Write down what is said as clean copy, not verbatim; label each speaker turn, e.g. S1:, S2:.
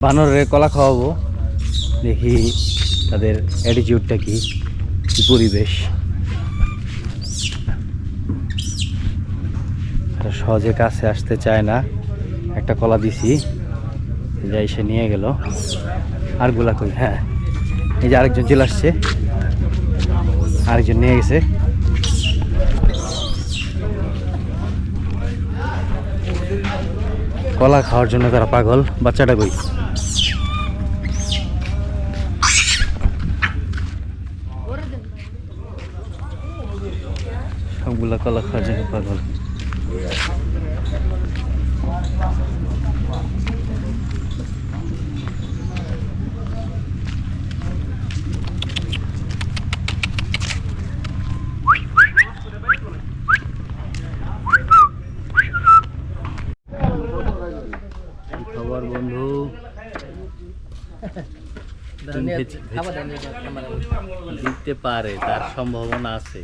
S1: বানরের কলা খাওয়াবো, দেখি তাদের অ্যাটিটিউডটা কি, কি পরিবেশ। তারা সহজে কাছে আসতে চায় না। একটা কলা দিছি, যাই সে নিয়ে গেল। আর গুলা কই? হ্যাঁ, এই যে আরেকজন চলে আসছে, আরেকজন নিয়ে গেছে। কলা খাওয়ার জন্য তারা পাগল। বাচ্চাটা কই? সবগুলা কলা খাওয়ার জন্য পাগল। খবর বন্ধু? দিতে পারে, তার সম্ভাবনা আছে।